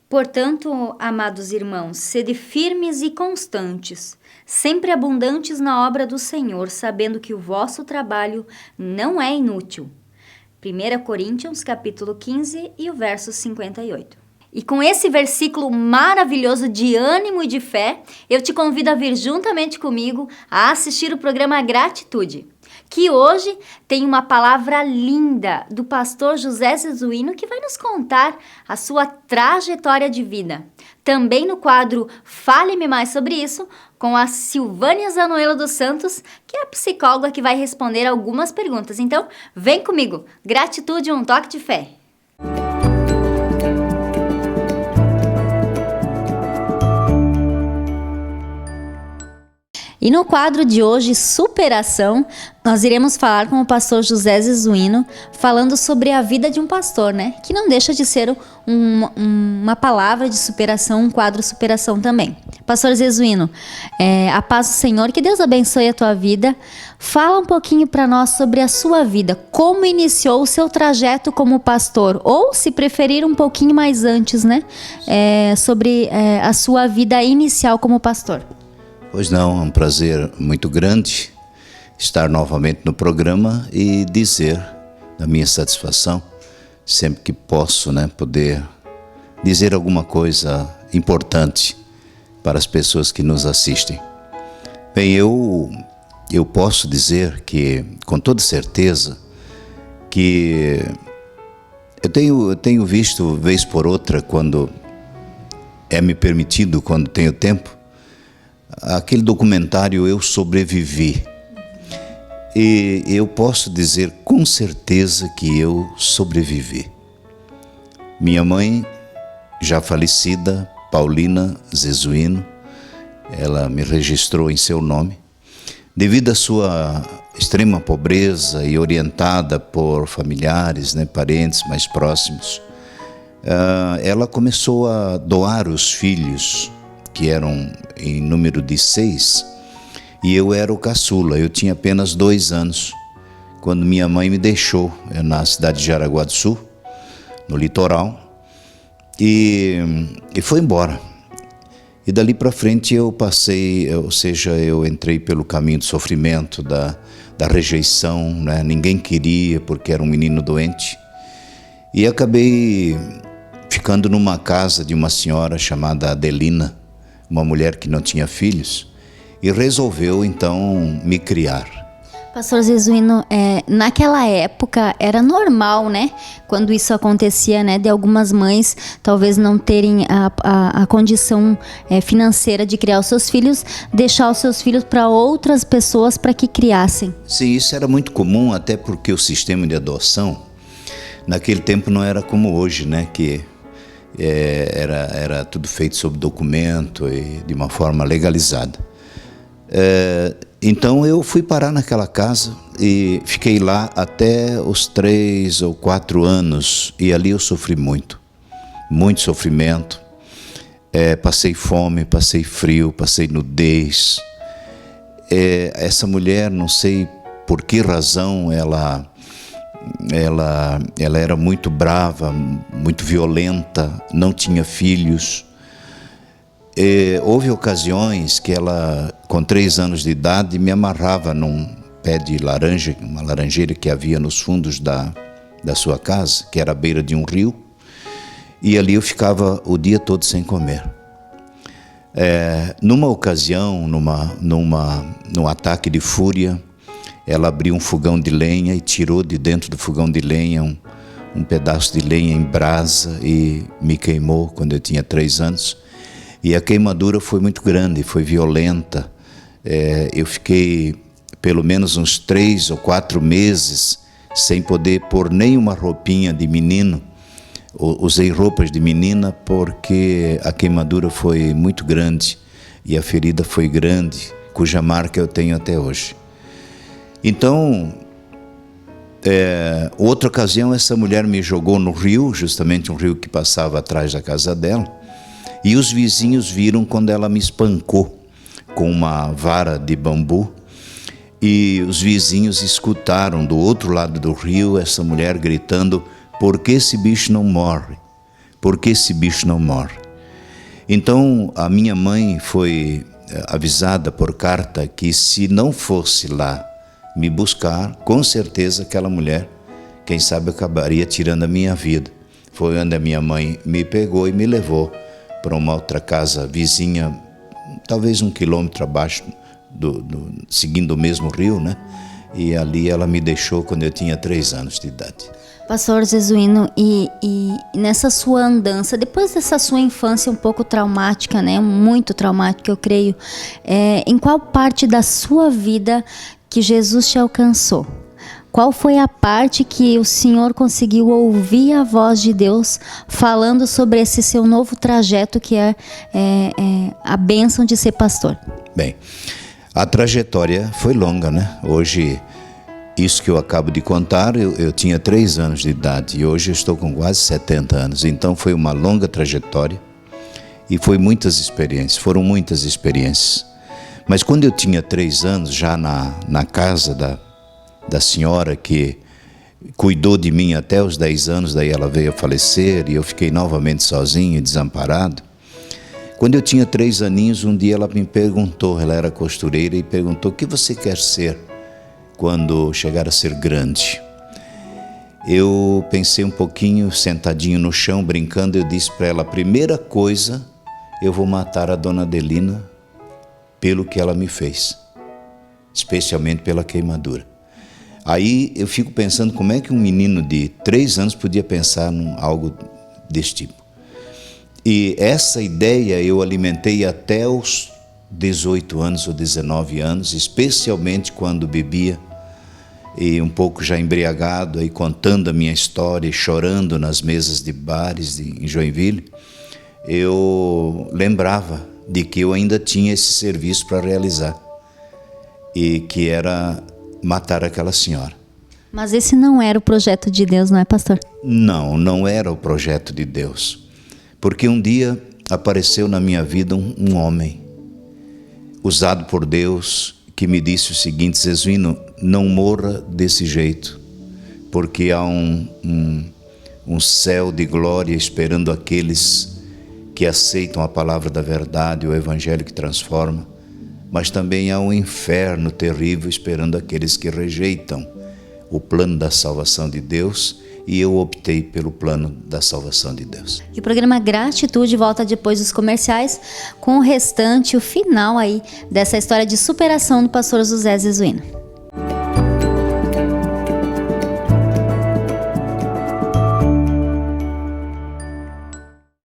Portanto, amados irmãos, sede firmes e constantes, sempre abundantes na obra do Senhor, sabendo que o vosso trabalho não é inútil. 1 Coríntios, capítulo 15 e o verso 58. E com esse versículo maravilhoso de ânimo e de fé, eu te convido a vir juntamente comigo a assistir o programa Gratitude, que hoje tem uma palavra linda do pastor José Zezuino, que vai nos contar a sua trajetória de vida. Também no quadro Fale-me Mais Sobre Isso, com a Silvânia Zanoelo dos Santos, que é a psicóloga que vai responder algumas perguntas. Então, vem comigo! Gratitude, um toque de fé! E no quadro de hoje, Superação, nós iremos falar com o pastor José Zezuino, falando sobre a vida de um pastor, né? Que não deixa de ser uma palavra de superação, um quadro superação também. Pastor Zezuino, a paz do Senhor, que Deus abençoe a tua vida. Fala um pouquinho para nós sobre a sua vida, como iniciou o seu trajeto como pastor, ou se preferir um pouquinho mais antes, né? Sobre a sua vida inicial como pastor. Pois não, é um prazer muito grande estar novamente no programa e dizer da minha satisfação, sempre que posso, né, poder dizer alguma coisa importante para as pessoas que nos assistem. Bem, eu posso dizer que, com toda certeza, que eu tenho visto, vez por outra, quando é me permitido, quando tenho tempo, aquele documentário Eu Sobrevivi. E eu posso dizer com certeza que eu sobrevivi. Minha mãe, já falecida, Paulina Zezuino, ela me registrou em seu nome. Devido à sua extrema pobreza e orientada por familiares, né, parentes mais próximos, ela começou a doar os filhos, que eram em número de 6, e eu era o caçula. Eu tinha apenas 2 anos quando minha mãe me deixou na cidade de Jaraguá do Sul, no litoral, e foi embora. E dali para frente eu passei, ou seja, eu entrei pelo caminho do sofrimento, da rejeição, né? Ninguém queria porque era um menino doente, e acabei ficando numa casa de uma senhora chamada Adelina, uma mulher que não tinha filhos, e resolveu então me criar. Pastor Zezuino, naquela época era normal, né? Quando isso acontecia, né? De algumas mães talvez não terem a condição financeira de criar os seus filhos, deixar os seus filhos para outras pessoas para que criassem. Sim, isso era muito comum, até porque o sistema de adoção naquele tempo não era como hoje, né? Que era tudo feito sob documento e de uma forma legalizada. Então eu fui parar naquela casa e fiquei lá até os 3 ou 4 anos, e ali eu sofri muito sofrimento. Passei fome, passei frio, passei nudez. Essa mulher, não sei por que razão, ela era muito brava, muito violenta, não tinha filhos. Houve ocasiões que ela, com 3 anos de idade, me amarrava num pé de laranja, uma laranjeira que havia nos fundos da sua casa, que era à beira de um rio, e ali eu ficava o dia todo sem comer. Numa ocasião, num ataque de fúria, ela abriu um fogão de lenha e tirou de dentro do fogão de lenha um pedaço de lenha em brasa e me queimou quando eu tinha 3 anos. E a queimadura foi muito grande, foi violenta. Eu fiquei pelo menos uns 3 ou 4 meses sem poder pôr nenhuma roupinha de menino. Usei roupas de menina porque a queimadura foi muito grande e a ferida foi grande, cuja marca eu tenho até hoje. Então, outra ocasião, essa mulher me jogou no rio, justamente um rio que passava atrás da casa dela, e os vizinhos viram quando ela me espancou com uma vara de bambu, e os vizinhos escutaram do outro lado do rio essa mulher gritando: "Por que esse bicho não morre? por que esse bicho não morre? Então a minha mãe foi avisada por carta que se não fosse lá me buscar, com certeza aquela mulher, quem sabe, acabaria tirando a minha vida. Foi onde a minha mãe me pegou e me levou para uma outra casa vizinha, talvez 1 quilômetro abaixo, seguindo o mesmo rio, né? E ali ela me deixou quando eu tinha 3 anos de idade. Pastor Jesuíno, e nessa sua andança, depois dessa sua infância um pouco traumática, né? Muito traumática, eu creio, em qual parte da sua vida que Jesus te alcançou? Qual foi a parte que o Senhor conseguiu ouvir a voz de Deus falando sobre esse seu novo trajeto que é a bênção de ser pastor? Bem, a trajetória foi longa, né? Hoje, isso que eu acabo de contar, eu tinha 3 anos de idade e hoje eu estou com quase 70 anos. Então foi uma longa trajetória e foram muitas experiências. Mas quando eu tinha 3 anos, já na casa da senhora que cuidou de mim até os 10 anos, daí ela veio a falecer e eu fiquei novamente sozinho e desamparado. Quando eu tinha 3 aninhos, um dia ela me perguntou, ela era costureira, e perguntou: o que você quer ser quando chegar a ser grande? Eu pensei um pouquinho, sentadinho no chão, brincando, eu disse para ela: a primeira coisa, eu vou matar a dona Adelina pelo que ela me fez, especialmente pela queimadura. Aí eu fico pensando como é que um menino de 3 anos podia pensar em algo desse tipo. E essa ideia eu alimentei até os 18 anos ou 19 anos, especialmente quando bebia e um pouco já embriagado, aí contando a minha história e chorando nas mesas de bares em Joinville, eu lembrava de que eu ainda tinha esse serviço para realizar e que era matar aquela senhora. Mas esse não era o projeto de Deus, não é, pastor? Não era o projeto de Deus. Porque um dia apareceu na minha vida um homem, usado por Deus, que me disse o seguinte: Jesuíno, não morra desse jeito, porque há um céu de glória esperando aqueles que aceitam a palavra da verdade, o evangelho que transforma, mas também há um inferno terrível esperando aqueles que rejeitam o plano da salvação de Deus, e eu optei pelo plano da salvação de Deus. E o programa Gratitude volta depois dos comerciais com o restante, o final aí dessa história de superação do pastor José Jesuíno.